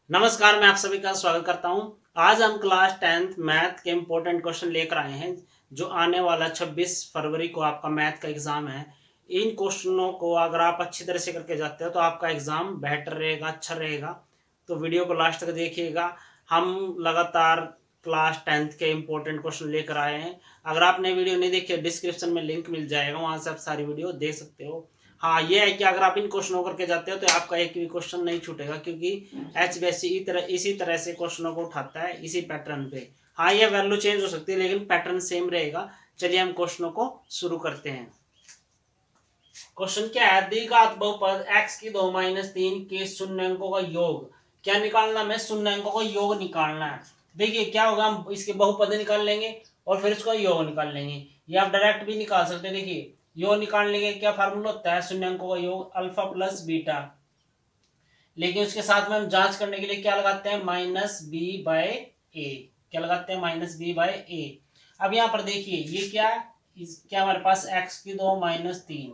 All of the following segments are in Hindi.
नमस्कार, मैं आप सभी का स्वागत करता हूं। आज हम क्लास 10th मैथ के इम्पोर्टेंट क्वेश्चन लेकर आए हैं। जो आने वाला 26 फरवरी को आपका मैथ का एग्जाम है। इन क्वेश्चनों को अगर आप अच्छी तरह से करके जाते हो तो आपका एग्जाम बेहतर रहेगा, अच्छा रहेगा। तो वीडियो को लास्ट तक देखिएगा। हम लगातार क्लास 10th के इम्पोर्टेंट क्वेश्चन लेकर आए हैं। अगर आपने वीडियो नहीं देखी, डिस्क्रिप्शन में लिंक मिल जाएगा, वहां से आप सारी वीडियो देख सकते हो। हाँ, ये है कि अगर आप इन क्वेश्चनों करके जाते हो तो आपका एक भी क्वेश्चन नहीं छूटेगा, क्योंकि HBSC इसी तरह से क्वेश्चनों को उठाता है, इसी पैटर्न पे। हाँ, ये वैल्यू चेंज हो सकती है लेकिन पैटर्न सेम रहेगा। चलिए हम क्वेश्चनों को शुरू करते हैं। क्वेश्चन क्या है? द्विघात बहुपद x की 2 - 3 के शून्य अंकों का योग। क्या निकालना? हमें शून्य अंकों का योग निकालना है। देखिए क्या होगा, हम इसके बहुपद निकाल लेंगे और फिर इसका योग निकाल लेंगे। ये आप डायरेक्ट भी निकाल सकते हैं। देखिए योग निकालने के क्या फार्मूला होता है? शून्य अंकों का योग अल्फा प्लस बीटा। लेकिन उसके साथ में हम जांच करने के लिए क्या लगाते हैं? -b/a। क्या लगाते हैं? -b/a। अब यहाँ पर देखिए ये क्या है? क्या हमारे पास x की 2 - 3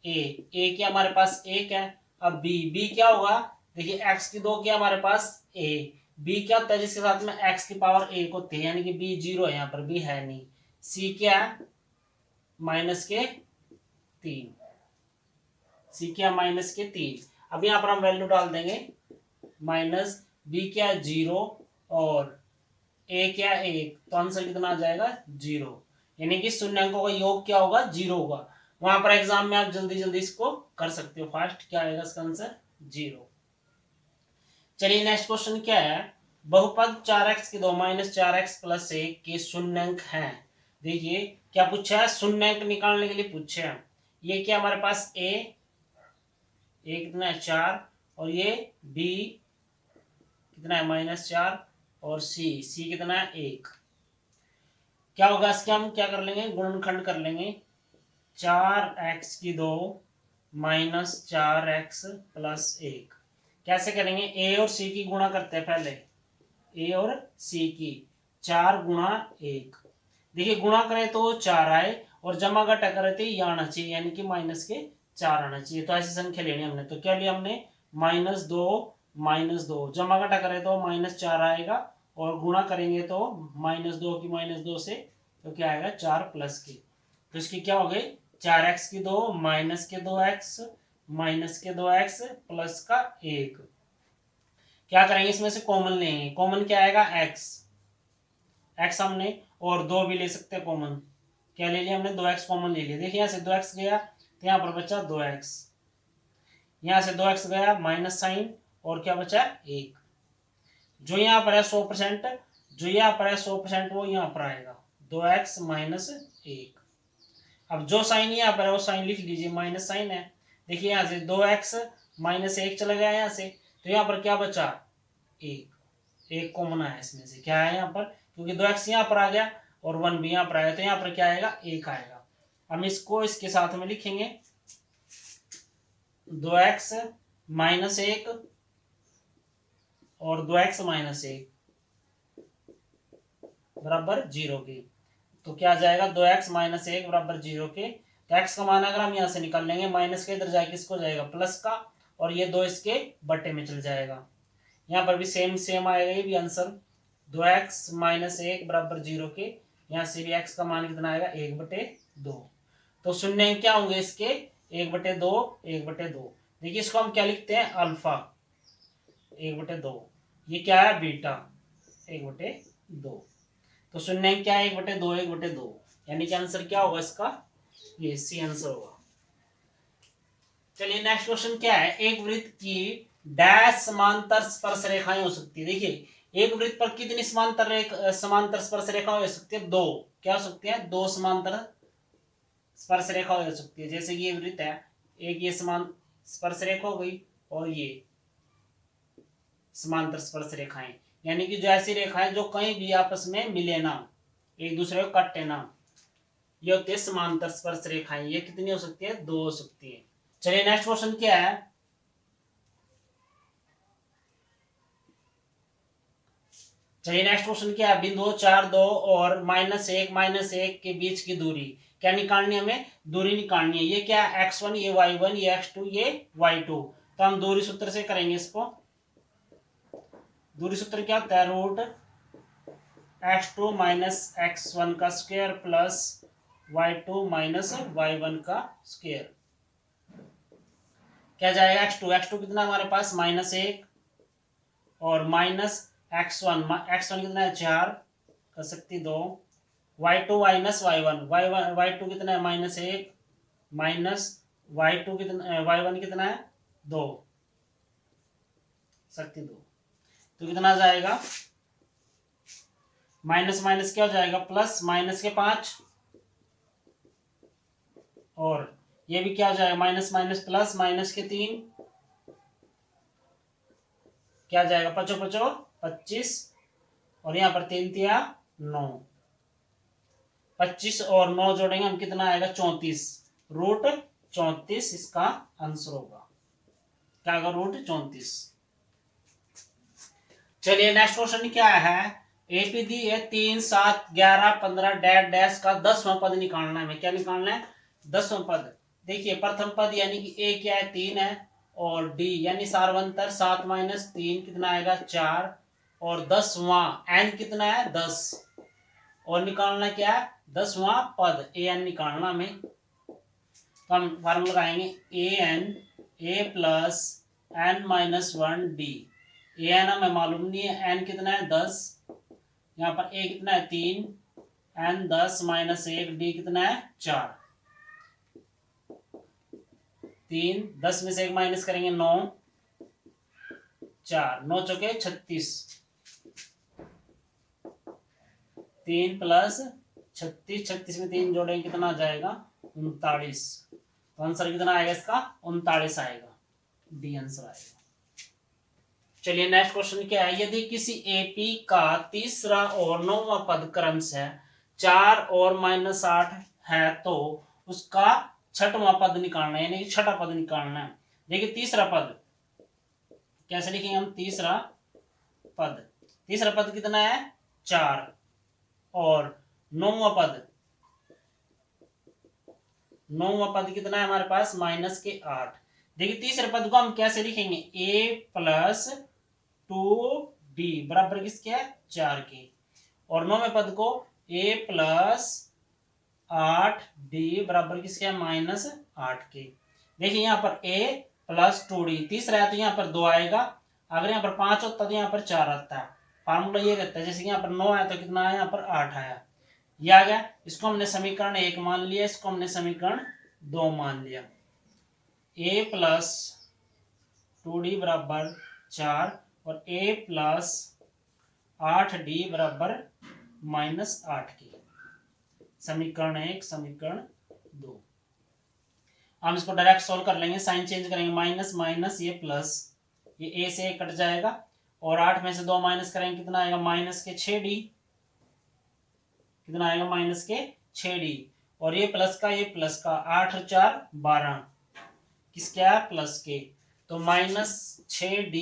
a क्या हमारे पास 1 है। अब b क्या होगा? देखिए x की 2 क्या हमारे पास a। b क्या होता है? जिसके साथ में x की पावर 1 होती है, यानी कि b 0 है, यहाँ पर b है नहीं। c क्या है? -3। c क्या? -3। अब यहाँ पर हम वैल्यू डाल देंगे। -b क्या? 0 और a क्या? 1। तो आंसर कितना आ जाएगा? 0। यानी कि शून्य अंकों का योग क्या होगा? 0 होगा। वहां पर एग्जाम में आप जल्दी जल्दी इसको कर सकते हो फास्ट। क्या आएगा इसका आंसर? 0। चलिए नेक्स्ट क्वेश्चन क्या है? बहुपद 4x की 2 - 4x + 1 के शून्यंक हैं। देखिए क्या पूछा है? शून्यंक निकालने के लिए पूछे हैं। ये क्या हमारे पास? a कितना है? 4। और ये b कितना है? -4। और c कितना है? 1। क्या होगा इसके? हम क्या कर लेंगे? गुणनखंड कर लेंगे। 4x की 2 - 4x + 1। कैसे करेंगे? a और c की गुणा करते हैं पहले। a और c की 4 × 1। देखिए गुणा करें तो 4 आए और जमा घटा करें तो ये आना चाहिए, यानी कि -4 आना चाहिए। तो ऐसी संख्या लेनी हमने। तो क्या लिया हमने? -2 -2। जमा घटा करें तो -4 आएगा और गुणा करेंगे तो -2 की -2 से तो क्या आएगा? 4 प्लस के। तो इसकी क्या हो गई? 4x की 2 -2x -2x प्लस का 1। क्या करेंगे? इसमें से कॉमन लेंगे। कॉमन क्या आएगा? x हमने और 2 भी ले सकते हैं कॉमन। क्या ले लिया हमने? 2x कॉमन ले लिया। देखिए यहाँ से 2x गया तो यहाँ पर बचा 2x। यहाँ से 2x गया माइनस साइन और क्या बचा? 1। जो यहाँ पर है 100%, जो यहाँ पर है 100% वो यहाँ पर आएगा 2x - 1। अब जो साइन यहाँ पर है वो साइन लिख लीजिए, माइनस साइन है। देखिए यहाँ से 2x - 1 चला गया यहाँ से, तो यहाँ पर क्या बचा? 1। 1 कॉमन आया इसमें से। क्या है यहाँ पर? क्योंकि 2x यहाँ पर आ गया और 1 भी यहाँ पर आया, तो यहाँ पर क्या आएगा? 1 आएगा। हम इसको इसके साथ में लिखेंगे। 2x - 1 और 2x - 1 बराबर 0 के। तो क्या आ जाएगा? 2x - 1 बराबर 0 के। तो x का मान अगर हम यहाँ से निकाल लेंगे, माइनस के इधर जाके किसको जाएगा? प्लस का। और ये 2 इसके बटे में चल जाएगा। यहाँ पर भी सेम सेम आएगा ये भी आंसर। 2x - 1 बराबर 0 के। यहाँ से भी x का मान कितना आएगा? 1/2। तो शून्य क्या होंगे इसके? 1/2 1/2। देखिए इसको हम क्या लिखते हैं? अल्फा 1/2। ये क्या है? बीटा 1/2। तो शून्य क्या है? 1/2 1/2। यानी कि आंसर क्या होगा इसका? ये सी आंसर होगा। चलिए नेक्स्ट क्वेश्चन क्या है? एक वृत्त की डैश समांतर स्पर्श रेखाएं हो सकती है। देखिए एक वृत्त पर कितनी समांतर स्पर्श रेखा हो सकती है? 2। क्या हो सकती है? 2 समांतर स्पर्श रेखा हो सकती है। जैसे कि ये वृत्त है, एक ये समान स्पर्श रेखा हो गई और ये समांतर स्पर्श रेखाएं, यानी कि जो ऐसी रेखाएं जो कहीं भी आपस में मिले ना, एक दूसरे को काटे ना, ये होती है समांतर स्पर्श रेखाएं। ये कितनी हो सकती है? 2 हो सकती है। चलिए नेक्स्ट क्वेश्चन क्या है? चलिए नेक्स्ट क्वेश्चन क्या है? बिंदु 4 2 और -1 के बीच की दूरी क्या निकालनी है? हमें दूरी निकालनी है। ये क्या है? x1, ये y1, ये x2, ये y2। तो हम दूरी सूत्र से करेंगे इसको। दूसरी सूत्र क्या होता है, रूट x2 माइनस x1 का square plus y2 minus y1 का स्क्वायर। क्या जाएगा, x2 कितना हमारे पास -1 और माइनस x1 कितना है 4 कर सकती 2, y2 माइनस y1 y2 कितना है -1 माइनस y2 कितना y1 कितना है 2 शक्ति 2, तो कितना जाएगा, माइनस माइनस क्या हो जाएगा प्लस, माइनस के 5 और ये भी क्या हो जाएगा माइनस माइनस प्लस, माइनस के 3 क्या जाएगा, पचो पचो 25 और यहाँ पर 3 तिया 9, 25 और 9 जोड़ेंगे हम कितना आएगा 34, रूट 34 इसका आंसर होगा। क्या होगा, रूट 34। चलिए नेक्स्ट क्वेश्चन क्या है, एपी दी है 3 7 11 15 डैश डैश का 10वां पद निकालना है। क्या निकालना है, 10वां पद। देखिए प्रथम पद यानी कि ए क्या है 3 है और डी यानी सार्वंतर 7 माइनस 3 कितना आएगा 4 और 10वां एन कितना है 10 और निकालना क्या है 10वां पद ए एन निकालना हमें। तो हम फार्मूला लगाएंगे A N A plus N minus 1 D. A N हमें मालूम नहीं है, एन कितना है 10, यहाँ पर ए कितना है 3, एन 10 माइनस 1 डी कितना है 4, 3 10 में से 1 माइनस करेंगे 9, 4 9 चौके 36, 3 प्लस 36 36 में 3 जोड़ेंगे कितना आ जाएगा 39। तो आंसर कितना आएगा इसका 39 आएगा, डी आंसर आएगा। चलिए नेक्स्ट क्वेश्चन क्या है, यदि किसी एपी का तीसरा और 9वां पद क्रमश है 4 और -8 है तो उसका 6वां पद निकालना है, यानी कि 6ठा पद निकालना है। देखिए तीसरा पद कैसे लिखेंगे हम, तीसरा पद कितना है 4 और 9वां पद कितना है हमारे पास -8। देखिए तीसरे पद को हम कैसे लिखेंगे, a प्लस 2d बराबर किसके है 4 के, और 9वें पद को a प्लस 8d बराबर किसके है -8 के। देखिए यहाँ पर a प्लस 2d तीसरा है तो यहाँ पर 2 आएगा, अगर यहाँ पर 5 होता तो यहाँ पर 4 आता है। फार्मूला ये रहता है, जैसे यहाँ पर 9 आया तो कितना आया यहाँ पर 8 आया, ये आ गया। इसको हमने समीकरण 1 मान लिया, इसको हमने समीकरण 2 मान लिया। a प्लस 2d बराबर 4 और a प्लस 8d बराबर -8 के, समीकरण 1 समीकरण 2। हम इसको डायरेक्ट सोल्व कर लेंगे, साइन चेंज करेंगे, माइनस माइनस ये प्लस, ये a से a कट जाएगा और 8 में से 2 माइनस करेंगे कितना आएगा -6d, कितना आएगा -6d, और ये प्लस का 8 और 4 12 किसके है प्लस के, तो -6d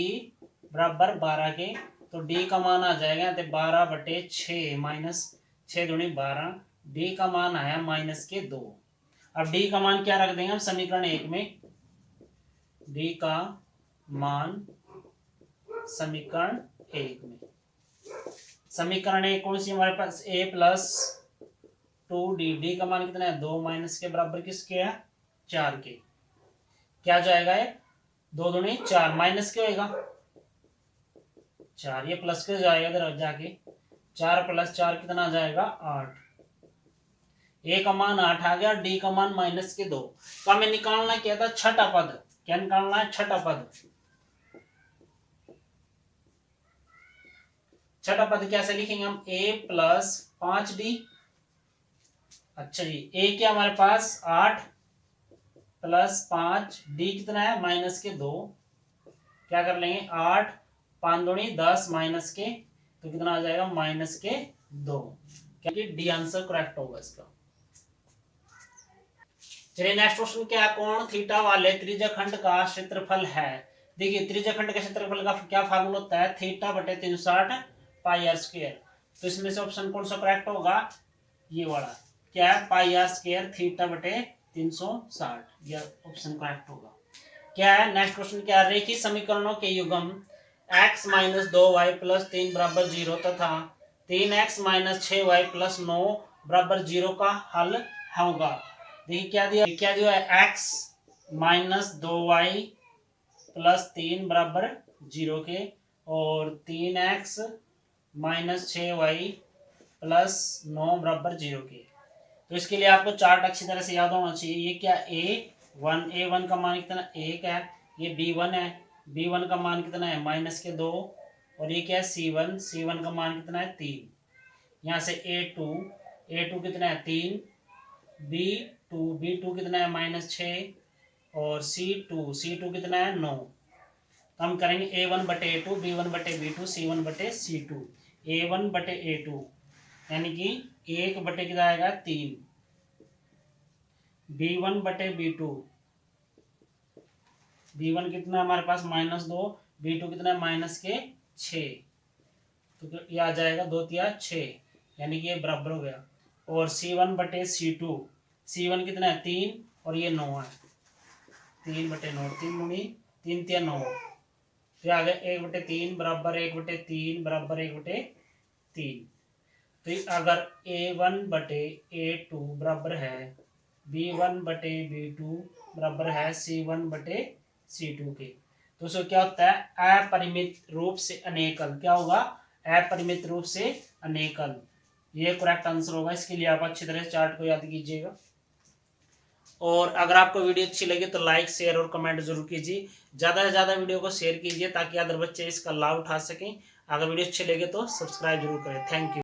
बराबर 12 के, तो d का मान आ जाएगा 12/6 -6 दूनी 12, d का मान आया -2। अब d का मान क्या रख देंगे हम समीकरण 1 में, d का मान समीकरण 1 में, समीकरण 1 कौन सी हमारे पास a प्लस 2d, d का मान कितना है 2 माइनस के बराबर किसके है 4 के, क्या जाएगा ये 2 दूनी 4 माइनस के होएगा 4, ये प्लस के जाएगा इधर जाके, 4 प्लस 4 कितना आ जाएगा 8, a का मान 8 आ गया, d का मान -2। तो हमें निकालना क्या था 6ठा पद, क्या निकालना है 6ठा पद। 6ठा पद कैसे लिखेंगे हम, a प्लस 5d, अच्छा जी a क्या हमारे पास 8 प्लस 5, d कितना है -2, क्या कर लेंगे 8 5 दूनी 10 माइनस के, तो कितना आ जाएगा -2, क्योंकि डी आंसर करेक्ट होगा इसका। चलिए नेक्स्ट क्वेश्चन क्या है, कोण थीटा वाले त्रिज्याखंड का क्षेत्रफल है। देखिए त्रिज्याखंड के क्षेत्रफल का क्या फार्मूला होता है, थीटा बटे 360 पाई आर स्क्वायर। तो इसमें से ऑप्शन कौन सा करेक्ट होगा, ये वाला क्या है पाई आर स्क्वायर थीटा बटे 360, यह ऑप्शन करेक्ट होगा। क्या है नेक्स्ट क्वेश्चन क्या है, रेखीय समीकरणों के युग्म x माइनस 2y प्लस 3 बराबर 0 तथा 3x माइनस 6y प्लस 9 बराबर 0 का हल होगा। देखिए क्या दिया है, x माइनस 2y प्लस 3 बराबर 0 के और 3x माइनस 6y प्लस 9 बराबर 0 के। तो इसके लिए आपको चार्ट अच्छी तरह से याद होना चाहिए। ये क्या A1 का मान कितना 1 है, ये B1 है, B1 का मान कितना है -2 और ये क्या है C1 का मान कितना है 3। यहाँ से A2 कितना है 3, B2 कितना है -6 और C2 कितना है 9। तो हम करेंगे A1 बटे A2, B1 बटे B2, C1 बटे C2। A1 बटे A2 यानी कि 1 बटे कितना आएगा 3, B1 बटे B2, B1 कितना हमारे पास -2, B2 कितना है -6, तो ये आ जाएगा 2 तिया 6 यानी कि ये बराबर हो गया। और C1 बटे C2, C1 कितना है 3 और ये 9 है, 3 बटे 9, 3 दूनी 3 तिया 9, तो आ गया 1 बटे 3 बराबर 1 बटे 3 बराबर 1 बटे 3। तो अगर A1 बटे A2 बराबर है B1 बटे B2 बराबर है C1 बटे C2 के, तो उसको क्या होता है अपरिमित रूप से अनेकल। क्या होगा, अपरिमित रूप से अनेकल। ये करेक्ट आंसर होगा। इसके लिए आप अच्छी तरह चार्ट को याद कीजिएगा। और अगर आपको वीडियो अच्छी लगे तो लाइक शेयर और कमेंट जरूर कीजिए। ज़्यादा से ज़्यादा वीडियो को शेयर कीजिए ताकि अदर बच्चे इसका लाभ उठा सकें। अगर वीडियो अच्छे लगे तो सब्सक्राइब जरूर करें। Thank you.